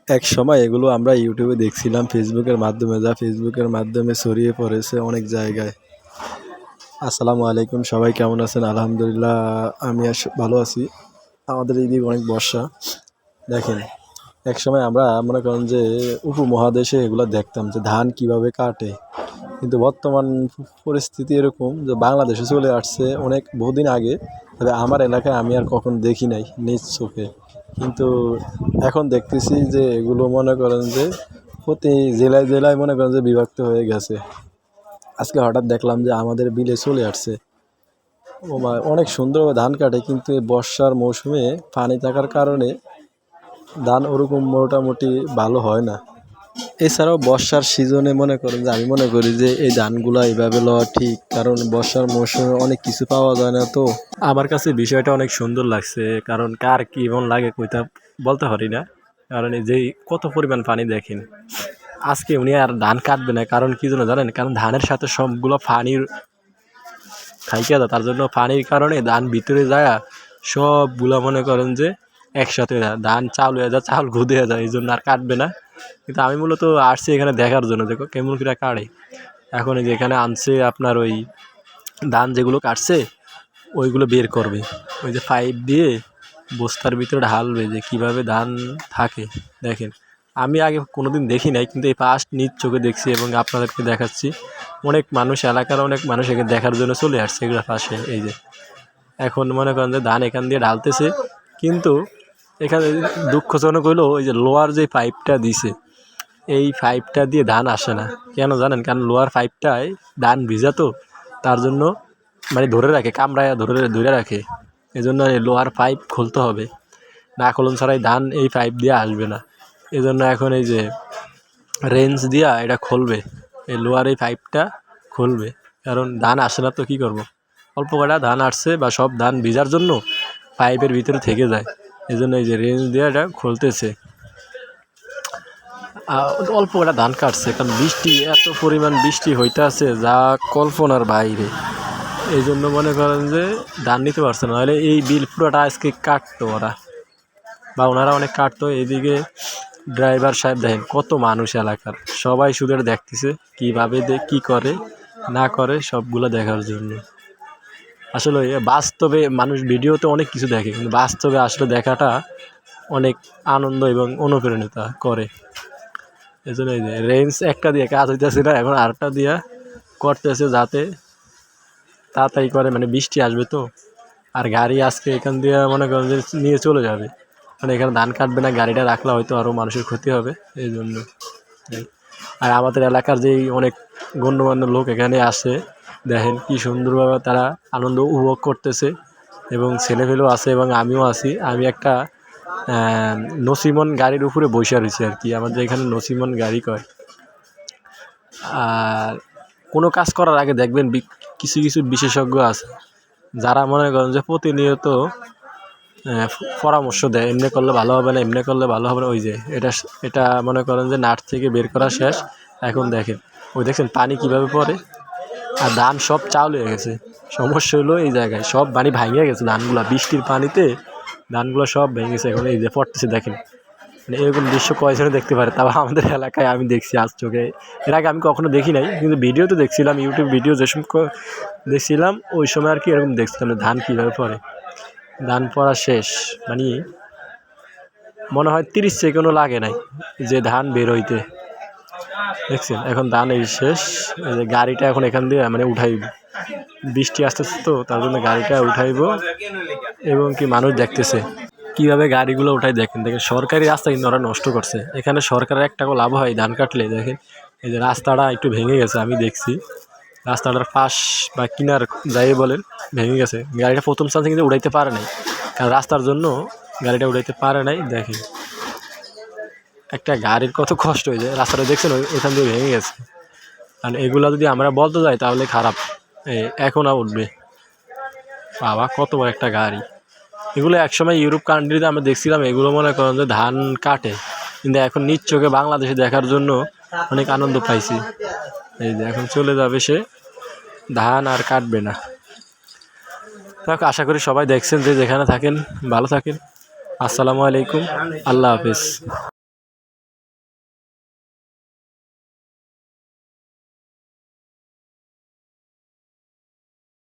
এক সময় এগুলো আমরা ইউটিউবে দেখছিলাম ফেসবুকের মাধ্যমে, যা ফেসবুকের মাধ্যমে ছড়িয়ে পড়েছে অনেক জায়গায়। আসসালামু আলাইকুম, সবাই কেমন আছেন? আলহামদুলিল্লাহ, আমি ভালো আছি। আমাদের এইদিকে অনেক বর্ষা। দেখেন, এক সময় আমরা মনে করেন যে উপমহাদেশে এগুলো দেখতাম যে ধান কিভাবে কাটে, কিন্তু বর্তমান পরিস্থিতি এরকম যে বাংলাদেশে চলে আসছে অনেক বহুদিন আগে। তবে আমার এলাকায় আমি আর কখনো দেখি নাই নিজ চোখে, কিন্তু এখন দেখতেছি যে এগুলো মনে করেন যে প্রতি জেলায় জেলায় মনে করেন যে বিভক্ত হয়ে গেছে। আজকে হঠাৎ দেখলাম যে আমাদের বিলে চলে আসছে। অনেক সুন্দরভাবে ধান কাটে, কিন্তু এই বর্ষার মৌসুমে পানি থাকার কারণে ধান ওরকম মোটামুটি ভালো হয় না। এছাড়াও বর্ষার সিজনে মনে করেন যে আমি মনে করি যে এই ধানগুলো এইভাবে লওয়া ঠিক, কারণ বর্ষার মৌসুমে অনেক কিছু পাওয়া যায় না। তো আমার কাছে বিষয়টা অনেক সুন্দর লাগছে, কারণ কার কেমন লাগে কইতা বলতে পারি না। কারণ এই যে কত পরিমাণ পানি দেখেন, আজকে উনি আর ধান কাটবে না, কারণ কি জন্য জানেন? কারণ ধানের সাথে সবগুলো পানির থাইকা যায়, তার জন্য পানির কারণে ধান ভিতরে যায় সবগুলো মনে করেন যে একসাথে ধান চাউল হয়ে যায়, চাউল গুঁদে হয়ে যায়, এই জন্য আর কাটবে না। কিন্তু আমি মূলত আসছি এখানে দেখার জন্য, দেখো কেমন করে কাটে। এখন এই যে এখানে আনছে আপনার ওই ধান যেগুলো কাটছে ওইগুলো বের করবে, ওই যে পাইপ দিয়ে বস্তার ভিতরে ঢালবে, যে কীভাবে ধান থাকে। দেখেন, আমি আগে কোনোদিন দেখি নাই, কিন্তু এই ফার্স্ট নিজ চোখে দেখছি এবং আপনাদেরকে দেখাচ্ছি। অনেক মানুষ, এলাকার অনেক মানুষ এখানে দেখার জন্য চলে আসছে এগুলো পাশে। এই যে এখন মনে করেন যে ধান এখান দিয়ে ঢালতেছে, কিন্তু এখানে দুঃখজনক হলো ওই যে লোহার যে পাইপটা দিছে, এই পাইপটা দিয়ে ধান আসে না। কেন জানেন? কারণ লোহার পাইপটায় ধান ভিজা, তো তার জন্য মানে ধরে রাখে, কামড়ায় ধরে রাখে। এই জন্য এই লোহার পাইপ খুলতে হবে, না খুলন ছাড়াই ধান এই পাইপ দিয়ে আসবে না। এই জন্য এখন এই যে রেঞ্জ দিয়া এটা খুলবে, এই লোহার এই পাইপটা খুলবে, কারণ ধান আসে না তো কী করব। অল্প কটা ধান আসছে বা সব ধান ভিজার জন্য পাইপের ভিতরে থেকে যায়, এই জন্য এই যে রেঞ্জ দিয়ে এটা খুলতেছে। অল্প কটা ধান কাটছে, কারণ বৃষ্টি, এত পরিমাণ বৃষ্টি হইতে আছে যা কল্পনার বাইরে। এই জন্য মনে করেন যে ধান নিতে পারছে না, নাহলে এই বিল পুরোটা আজকে কাটতো ওরা, বা ওনারা অনেক কাটতো। এদিকে ড্রাইভার সাহেব দেখেন কত মানুষ এলাকার, সবাই শুধু দেখতেছে কীভাবে কী করে না করে, সবগুলো দেখার জন্য। আসলে বাস্তবে মানুষ ভিডিওতে অনেক কিছু দেখে, কিন্তু বাস্তবে আসলে দেখাটা অনেক আনন্দ এবং অনুপ্রাণিত করে। এই জন্য এই যে রেঞ্জ একটা দিয়ে কাজ হইতেছে না, এখন আরেকটা দিয়া করতেছে যাতে তাড়াতাড়ি করে, মানে বৃষ্টি আসবে তো। আর গাড়ি আজকে এখান দিয়ে মনে করেন যে নিয়ে চলে যাবে, মানে এখানে ধান কাটবে না, গাড়িটা রাখলে হয়তো আরও মানুষের ক্ষতি হবে, এই জন্য। আর আমাদের এলাকার যেই অনেক গণ্যমান্য লোক এখানে আসে, দেখেন কি সুন্দরভাবে তারা আনন্দ উপভোগ করতেছে, এবং ছেলেপেলেও আছে এবং আমিও আছি। আমি একটা নসিমন গাড়ির উপরে বসে রয়েছি আর কি, আমাদের এখানে নসিমন গাড়ি কয়। আর কোনো কাজ করার আগে দেখবেন কিছু কিছু বিশেষজ্ঞ আছে, যারা মনে করেন যে প্রতিনিয়ত পরামর্শ দেয়, এমনি করলে ভালো হবে না, এমনি করলে ভালো হবে না। ওই যে এটা মনে করেন যে নাট থেকে বের করা শেষ, এখন দেখেন ওই দেখছেন পানি কিভাবে পড়ে, আর ধান সব চাউল হয়ে গেছে। সমস্যা হলো এই জায়গায় সব পানি ভাঙে গেছে, ধানগুলো বৃষ্টির পানিতে ধানগুলো সব ভেঙে গেছে, এখন এই যে পড়তেছে দেখেন। মানে এরকম দৃশ্য কয়জনে দেখতে পারে? তাও আমাদের এলাকায় আমি দেখছি আজ চোখে। এর আগে আমি কখনো দেখি নাই, কিন্তু ভিডিওতে দেখছিলাম, ইউটিউব ভিডিও যেসব দেখছিলাম ওই সময় আর কি এরকম দেখছিলাম ধান কীভাবে পড়ে। ধান পড়া শেষ, মানে মনে হয় 30 সেকেন্ডও লাগে নাই যে ধান বের হইতে। দেখছেন এখন ধান এই শেষ, এই যে গাড়িটা এখন এখান দিয়ে মানে উঠাইব, বৃষ্টি আসতেছে তো তার জন্য গাড়িটা উঠাইব, এবং কি মানুষ দেখতেছে কীভাবে গাড়িগুলো উঠাই। দেখেন দেখেন সরকারি রাস্তা কিন্তু ওরা নষ্ট করছে। এখানে সরকারের একটা লাভ হয় ধান কাটলে। দেখেন এই যে রাস্তাটা একটু ভেঙে গেছে, আমি দেখছি রাস্তাটার পাশ বা কিনার যাই বলেন ভেঙে গেছে। গাড়িটা প্রথম চান্সে কিন্তু উঠাইতে পারে নাই, কারণ রাস্তার জন্য গাড়িটা উঠাইতে পারে নাই। দেখেন একটা গাড়ির কত কষ্ট হয়ে যায়, রাস্তাটা দেখছেন ওইখান দিয়ে ভেঙে গেছে। কারণ এগুলো যদি আমরা বলতে যাই তাহলে খারাপ, এখন আর উঠবে। বাবা কত বড় একটা গাড়ি! এগুলো একসময় ইউরোপ কান্ট্রিতে আমরা দেখছিলাম, এগুলো মনে করেন যে ধান কাটে, কিন্তু এখন নিজ চোখে বাংলাদেশে দেখার জন্য অনেক আনন্দ পাইছি। এই যে এখন চলে যাবে সে, ধান আর কাটবে না। আশা করি সবাই দেখছেন, যে যেখানে থাকেন ভালো থাকেন। আসসালামু আলাইকুম, আল্লাহ হাফেজ।